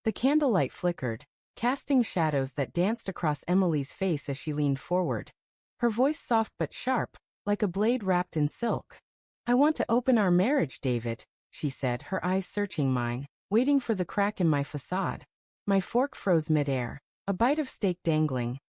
The candlelight flickered, casting shadows that danced across Emily's face as she leaned forward. Her voice soft but sharp, like a blade wrapped in silk. "I want to open our marriage, David," she said, her eyes searching mine, waiting for the crack in my facade. My fork froze midair, a bite of steak dangling.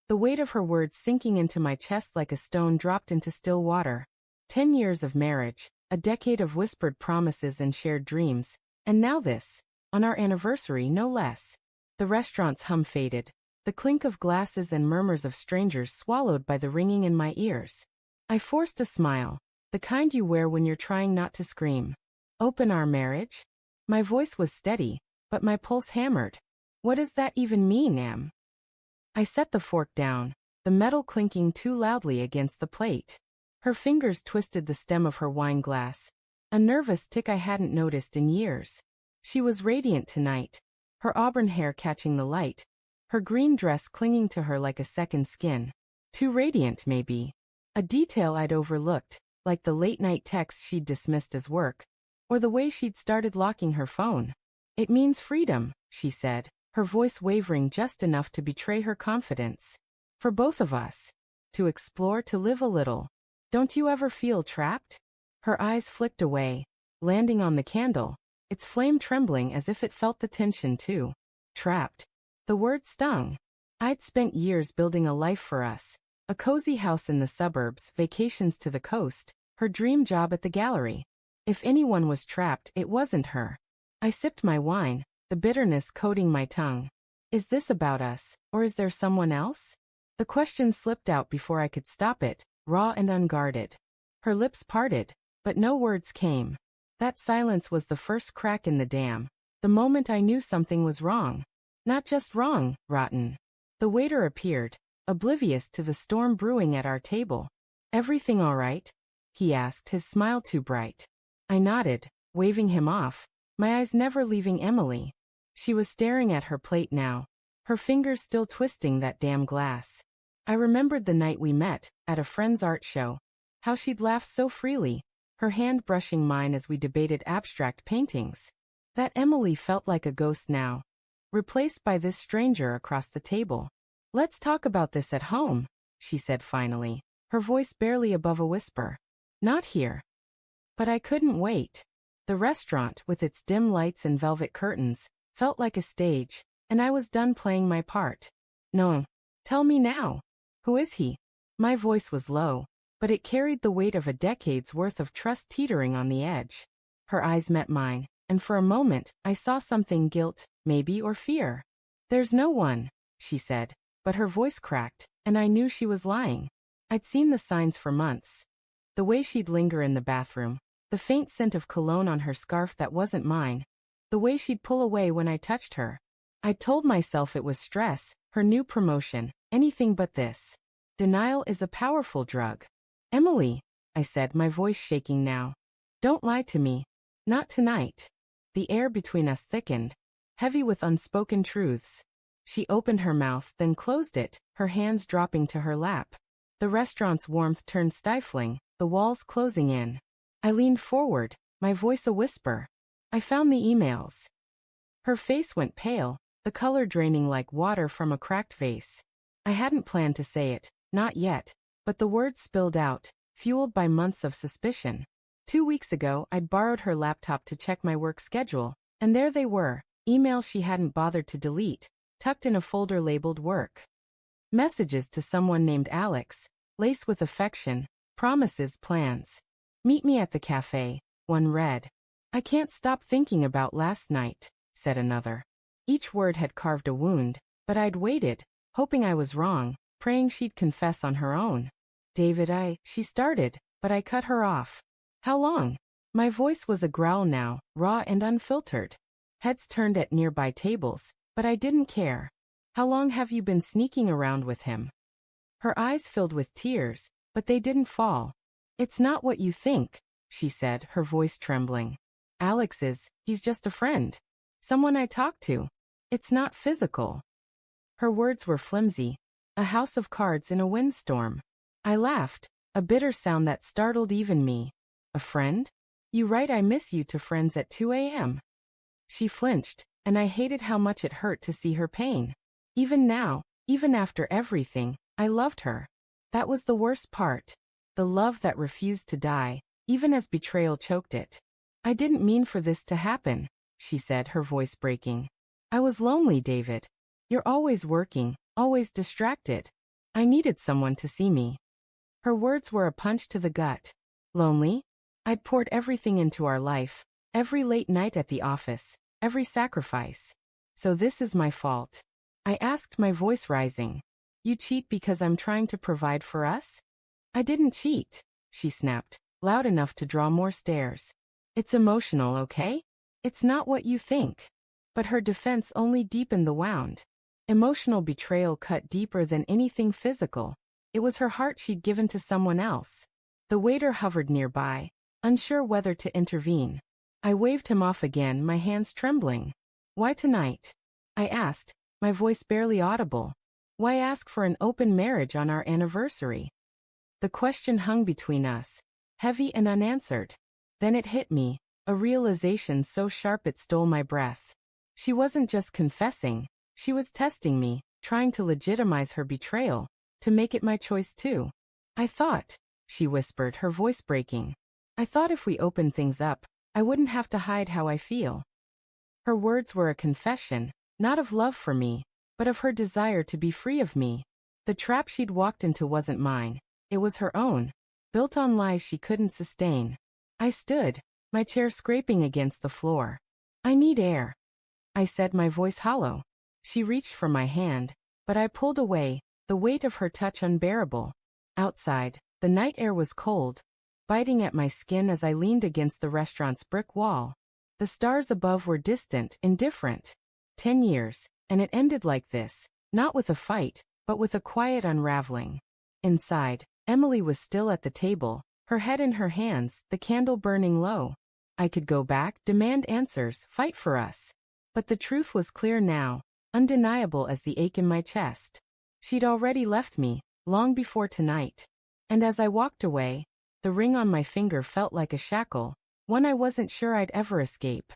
The weight of her words sinking into my chest like a stone dropped into still water. 10 years of marriage, a decade of whispered promises and shared dreams, and now this, on our anniversary no less. The restaurant's hum faded, the clink of glasses and murmurs of strangers swallowed by the ringing in my ears. I forced a smile, the kind you wear when you're trying not to scream. "Open our marriage?" My voice was steady, but my pulse hammered. "What does that even mean, Em?" I set the fork down, the metal clinking too loudly against the plate. Her fingers twisted the stem of her wine glass, a nervous tick I hadn't noticed in years. She was radiant tonight, her auburn hair catching the light, her green dress clinging to her like a second skin. Too radiant, maybe. A detail I'd overlooked, like the late-night texts she'd dismissed as work, or the way she'd started locking her phone. "It means freedom," she said, her voice wavering just enough to betray her confidence. "For both of us. To explore, to live a little. Don't you ever feel trapped?" Her eyes flicked away, landing on the candle, its flame trembling as if it felt the tension too. Trapped. The word stung. I'd spent years building a life for us. A cozy house in the suburbs, vacations to the coast, her dream job at the gallery. If anyone was trapped, it wasn't her. I sipped my wine, the bitterness coating my tongue. Is this about us, or is there someone else? The question slipped out before I could stop it, raw and unguarded. Her lips parted, but no words came. That silence was the first crack in the dam, the moment I knew something was wrong. Not just wrong, rotten. The waiter appeared, oblivious to the storm brewing at our table. "Everything all right?" he asked, his smile too bright. I nodded, waving him off, my eyes never leaving Emily. She was staring at her plate now, her fingers still twisting that damn glass. I remembered the night we met, at a friend's art show. How she'd laughed so freely, her hand brushing mine as we debated abstract paintings. That Emily felt like a ghost now, replaced by this stranger across the table. "Let's talk about this at home," she said finally, her voice barely above a whisper. "Not here." But I couldn't wait. The restaurant, with its dim lights and velvet curtains, felt like a stage, and I was done playing my part. "No. Tell me now. Who is he?" My voice was low, but it carried the weight of a decade's worth of trust teetering on the edge. Her eyes met mine, and for a moment, I saw something guilt, maybe, or fear. "There's no one," she said, but her voice cracked, and I knew she was lying. I'd seen the signs for months. The way she'd linger in the bathroom, the faint scent of cologne on her scarf that wasn't mine, the way she'd pull away when I touched her. I'd told myself it was stress, her new promotion, anything but this. Denial is a powerful drug. "Emily," I said, my voice shaking now. "Don't lie to me. Not tonight." The air between us thickened, heavy with unspoken truths. She opened her mouth, then closed it, her hands dropping to her lap. The restaurant's warmth turned stifling, the walls closing in. I leaned forward, my voice a whisper. "I found the emails." Her face went pale, the color draining like water from a cracked vase. I hadn't planned to say it, not yet, but the words spilled out, fueled by months of suspicion. 2 weeks ago, I'd borrowed her laptop to check my work schedule, and there they were, emails she hadn't bothered to delete, tucked in a folder labeled work. Messages to someone named Alex, laced with affection, promises, plans. "Meet me at the cafe," one read. "I can't stop thinking about last night," said another. Each word had carved a wound, but I'd waited, hoping I was wrong, praying she'd confess on her own. "David, she started, but I cut her off." "How long?" My voice was a growl now, raw and unfiltered. Heads turned at nearby tables, but I didn't care. "How long have you been sneaking around with him?" Her eyes filled with tears, but they didn't fall. "It's not what you think," she said, her voice trembling. He's just a friend. Someone I talk to. It's not physical." Her words were flimsy, a house of cards in a windstorm. I laughed, a bitter sound that startled even me. "A friend? You write 'I miss you' to friends at 2 a.m. She flinched, and I hated how much it hurt to see her pain. Even now, even after everything, I loved her. That was the worst part. The love that refused to die, even as betrayal choked it. I didn't mean for this to happen, she said, her voice breaking. I was lonely, David. You're always working, always distracted. I needed someone to see me. Her words were a punch to the gut. Lonely? I'd poured everything into our life, every late night at the office, every sacrifice. So this is my fault. I asked, my voice rising. You cheat because I'm trying to provide for us? I didn't cheat, she snapped, loud enough to draw more stares. It's emotional, okay? It's not what you think. But her defense only deepened the wound. Emotional betrayal cut deeper than anything physical. It was her heart she'd given to someone else. The waiter hovered nearby, unsure whether to intervene. I waved him off again, my hands trembling. Why tonight? I asked, my voice barely audible. Why ask for an open marriage on our anniversary? The question hung between us, heavy and unanswered. Then it hit me, a realization so sharp it stole my breath. She wasn't just confessing, she was testing me, trying to legitimize her betrayal, to make it my choice too. I thought, she whispered, her voice breaking. I thought if we opened things up, I wouldn't have to hide how I feel. Her words were a confession, not of love for me, but of her desire to be free of me. The trap she'd walked into wasn't mine, it was her own, built on lies she couldn't sustain. I stood, my chair scraping against the floor. I need air, I said, my voice hollow. She reached for my hand, but I pulled away, the weight of her touch unbearable. Outside, the night air was cold, biting at my skin as I leaned against the restaurant's brick wall. The stars above were distant, indifferent. 10 years, and it ended like this, not with a fight, but with a quiet unraveling. Inside, Emily was still at the table, her head in her hands, the candle burning low. I could go back, demand answers, fight for us. But the truth was clear now, undeniable as the ache in my chest. She'd already left me, long before tonight. And as I walked away, the ring on my finger felt like a shackle, one I wasn't sure I'd ever escape.